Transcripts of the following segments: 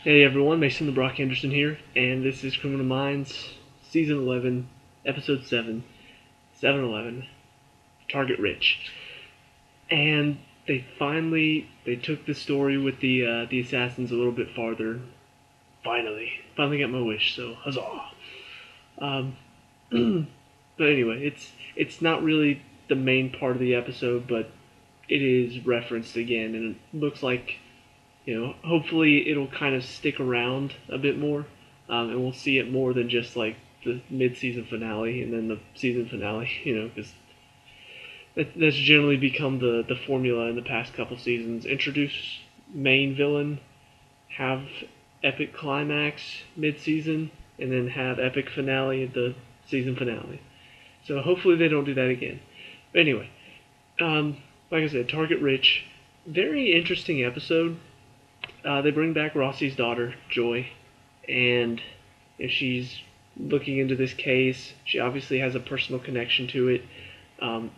Hey everyone, Mason the Brock Henderson here, and this is Criminal Minds, Season 11, Episode 7, 7-Eleven, Target Rich. And they took the story with the assassins a little bit farther. Finally got my wish, so huzzah. Um, but anyway, it's not really the main part of the episode, but it is referenced again, and it looks like hopefully it'll kind of stick around a bit more, and we'll see it more than just like the mid-season finale and then the season finale, because that's generally become the formula in the past couple seasons. Introduce main villain, have epic climax mid-season, and then have epic finale at the season finale. So hopefully they don't do that again. But anyway, like I said, Target Rich, very interesting episode. They bring back Rossi's daughter, Joy, and she's looking into this case. She obviously has a personal connection to it, and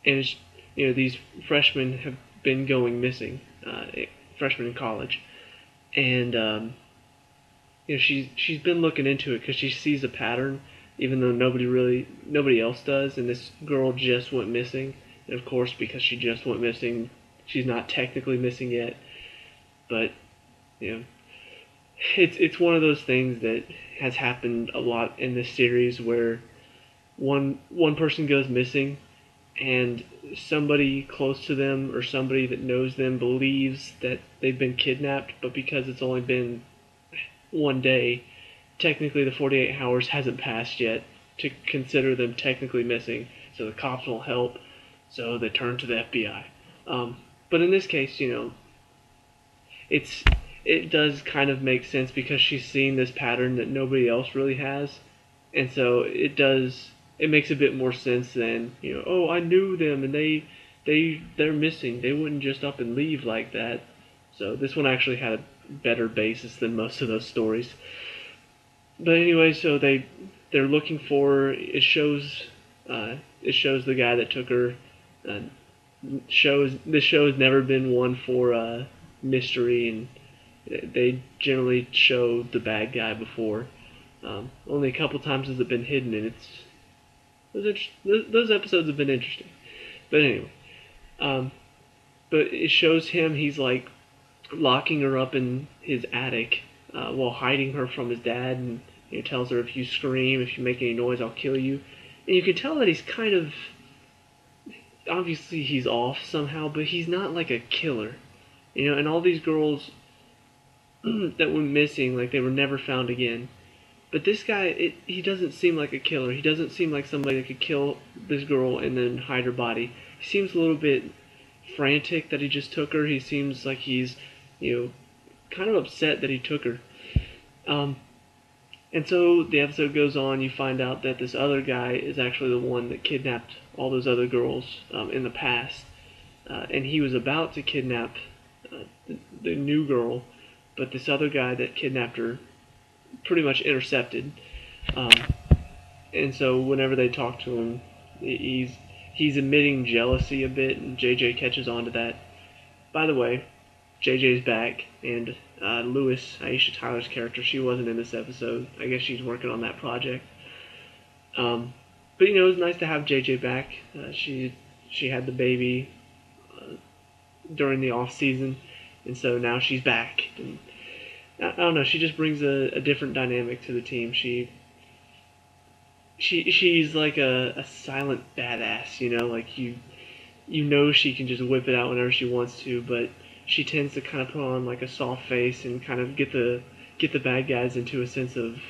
these freshmen have been going missing, freshmen in college, and she's been looking into it because she sees a pattern, even though nobody else does, and this girl just went missing, and of course because she just went missing, she's not technically missing yet. But it's one of those things that has happened a lot in this series where one person goes missing and somebody close to them or somebody that knows them believes that they've been kidnapped, but because it's only been one day, technically the 48 hours hasn't passed yet to consider them technically missing, so the cops will help, so they turn to the FBI. But in this case, it does kind of make sense because she's seen this pattern that nobody else really has, and so it makes a bit more sense than oh, I knew them and they're missing, they wouldn't just up and leave like that. So this one actually had a better basis than most of those stories. But anyway, so they're looking for, it shows the guy that took her. This show has never been one for mystery, and they generally show the bad guy before. Only a couple times has it been hidden, and those episodes have been interesting. But anyway, but it shows him, he's like locking her up in his attic while hiding her from his dad, and he tells her, if you scream, if you make any noise, I'll kill you. And you can tell that he's kind of, obviously he's off somehow, but he's not like a killer. And all these girls that went missing, like they were never found again. But this guy, he doesn't seem like a killer. He doesn't seem like somebody that could kill this girl and then hide her body. He seems a little bit frantic that he just took her. He seems like he's, kind of upset that he took her. And so the episode goes on. You find out that this other guy is actually the one that kidnapped all those other girls in the past. And he was about to kidnap the new girl, but this other guy that kidnapped her pretty much intercepted. And so whenever they talk to him, he's emitting jealousy a bit, and JJ catches on to that. By the way, JJ's back, and Lewis, Aisha Tyler's character, she wasn't in this episode. I guess she's working on that project. But it was nice to have JJ back. She had the baby during the off season, and so now she's back. And I don't know, she just brings a different dynamic to the team. She's like a silent badass, like she can just whip it out whenever she wants to, but she tends to kind of put on like a soft face and kind of get the bad guys into a sense of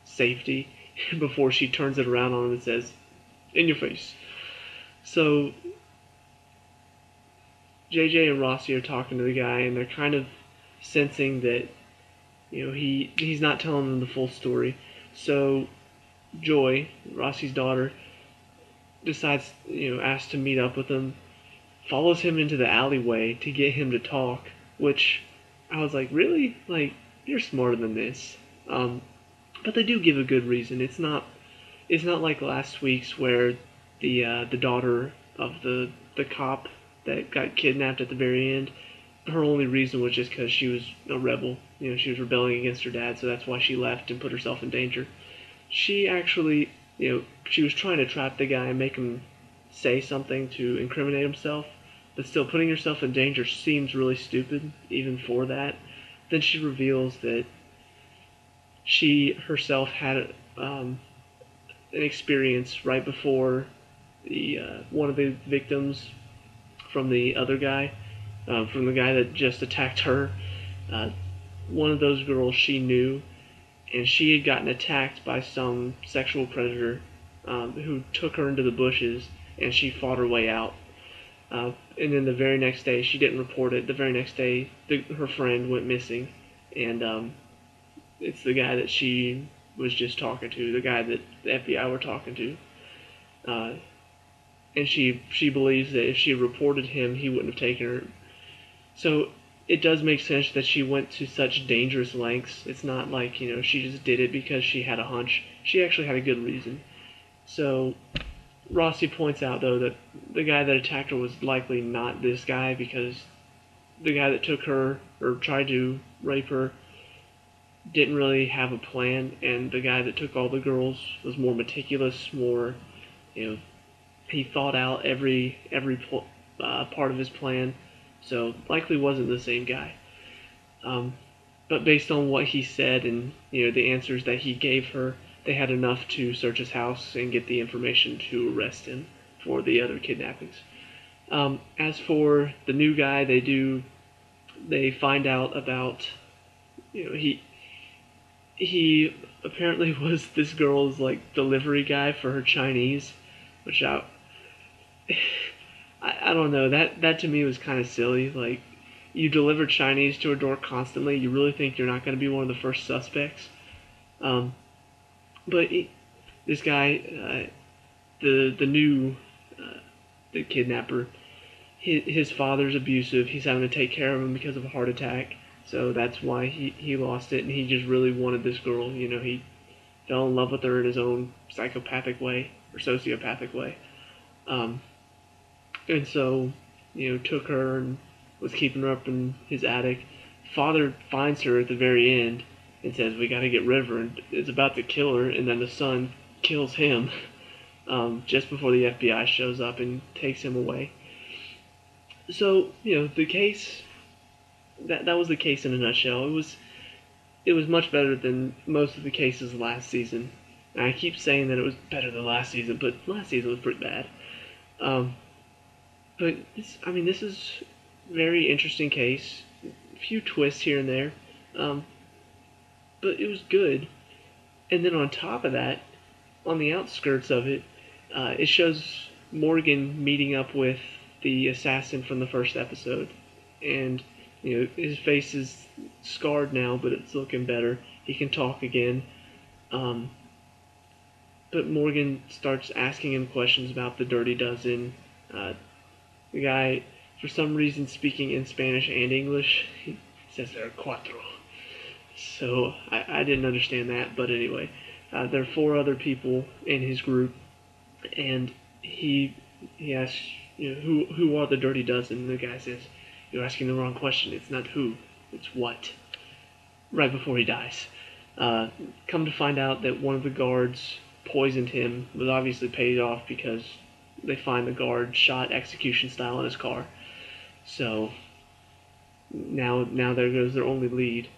safety before she turns it around on them and says, "In your face." So JJ and Rossi are talking to the guy, and they're kind of sensing that he's not telling them the full story. So Joy, Rossi's daughter, decides, asks to meet up with him, follows him into the alleyway to get him to talk, which I was like, really? Like, you're smarter than this. But they do give a good reason. It's not like last week's where the daughter of the cop that got kidnapped at the very end, her only reason was just because she was a rebel. She was rebelling against her dad, so that's why she left and put herself in danger. She actually, she was trying to trap the guy and make him say something to incriminate himself, but still putting herself in danger seems really stupid, even for that. Then she reveals that she herself had an experience right before the one of the victims from the other guy, from the guy that just attacked her. Uh, One of those girls she knew, and she had gotten attacked by some sexual predator who took her into the bushes, and she fought her way out. And then the very next day, she didn't report it. The very next day, her friend went missing, and it's the guy that she was just talking to, the guy that the FBI were talking to. Uh, and she believes that if she reported him, he wouldn't have taken her. So it does make sense that she went to such dangerous lengths. It's not like, she just did it because she had a hunch. She actually had a good reason. So Rossi points out, though, that the guy that attacked her was likely not this guy, because the guy that took her or tried to rape her didn't really have a plan, and the guy that took all the girls was more meticulous, more, he thought out every part of his plan, so likely wasn't the same guy. But based on what he said and the answers that he gave her, they had enough to search his house and get the information to arrest him for the other kidnappings. As for the new guy, they find out about, he apparently was this girl's like delivery guy for her Chinese, which I don't know, that to me was kind of silly. Like, you deliver Chinese to a door constantly. You really think you're not going to be one of the first suspects? But this guy, the new the kidnapper, his father's abusive. He's having to take care of him because of a heart attack. So that's why he lost it, and he just really wanted this girl. He fell in love with her in his own psychopathic way or sociopathic way. And so, took her and was keeping her up in his attic. Father finds her at the very end and says, "We got to get rid of her," and is about to kill her, and then the son kills him just before the FBI shows up and takes him away. So, the case, that was the case in a nutshell. It was much better than most of the cases last season. And I keep saying that it was better than last season, but last season was pretty bad. But this is a very interesting case. A few twists here and there, but it was good. And then on top of that, on the outskirts of it, it shows Morgan meeting up with the assassin from the first episode, and his face is scarred now, but it's looking better. He can talk again. But Morgan starts asking him questions about the Dirty Dozen. The guy, for some reason, speaking in Spanish and English, he says there are cuatro. So I didn't understand that, but anyway, there are 4 other people in his group, and he asks, who are the Dirty Dozen? And the guy says, "You're asking the wrong question. It's not who, it's what." Right before he dies. Come to find out that one of the guards poisoned him. Was obviously paid off because they find the guard shot execution style in his car. So now there goes their only lead.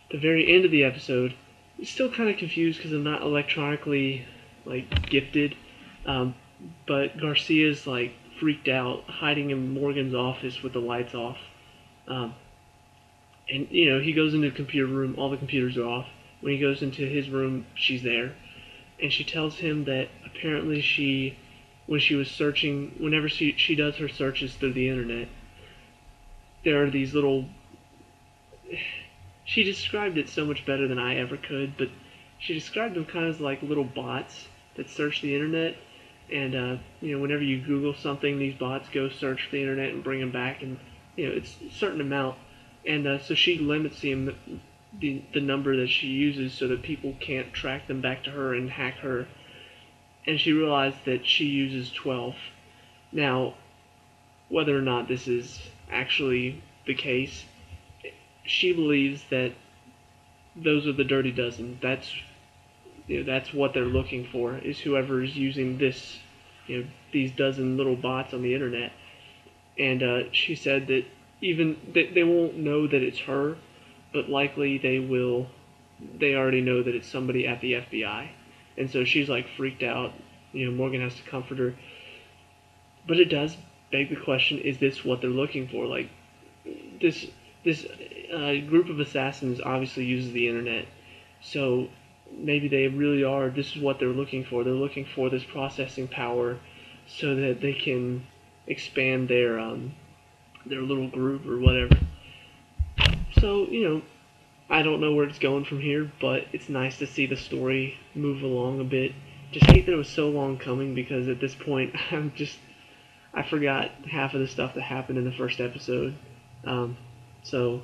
The very end of the episode, I'm still kind of confused because I'm not electronically gifted, but Garcia's freaked out, hiding in Morgan's office with the lights off. And he goes into the computer room, all the computers are off. When he goes into his room, she's there, and she tells him that apparently when she was searching, whenever she does her searches through the internet, there are these little, she described it so much better than I ever could, but she described them kind of like little bots that search the internet, and whenever you Google something, these bots go search the internet and bring them back, and it's a certain amount, and so she limits the number that she uses so that people can't track them back to her and hack her. And she realized that she uses 12. Now, whether or not this is actually the case, she believes that those are the Dirty Dozen. That's what they're looking for, is whoever's using these dozen little bots on the internet. And she said that even they won't know that it's her, but likely they will. They already know that it's somebody at the FBI, and so she's like freaked out. Morgan has to comfort her, but it does beg the question: is this what they're looking for? Like this group of assassins obviously uses the internet, so maybe they really are. This is what they're looking for. They're looking for this processing power, so that they can expand their little group or whatever. So I don't know where it's going from here, but it's nice to see the story move along a bit. Just hate that it was so long coming, because at this point I forgot half of the stuff that happened in the first episode. So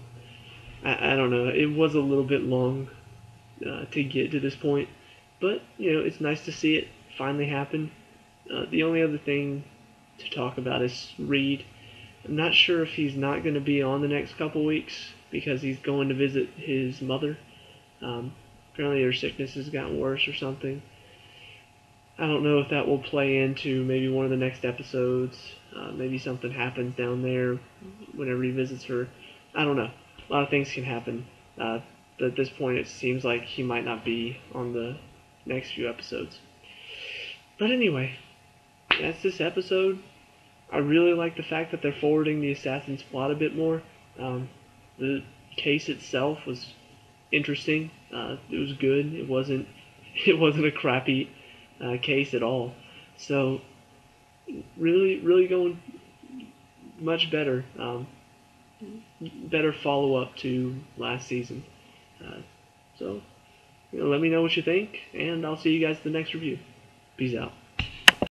I don't know. It was a little bit long to get to this point, but it's nice to see it finally happen. The only other thing to talk about is Reed. I'm not sure if he's not going to be on the next couple weeks because he's going to visit his mother. Apparently her sickness has gotten worse or something. I don't know if that will play into maybe one of the next episodes. Maybe something happens down there whenever he visits her. I don't know. A lot of things can happen. But at this point, it seems like he might not be on the next few episodes. But anyway, that's this episode. I really like the fact that they're forwarding the Assassin's plot a bit more. The case itself was interesting. It was good. It wasn't a crappy case at all. So really going much better. Better follow up to last season. So let me know what you think, and I'll see you guys in the next review. Peace out.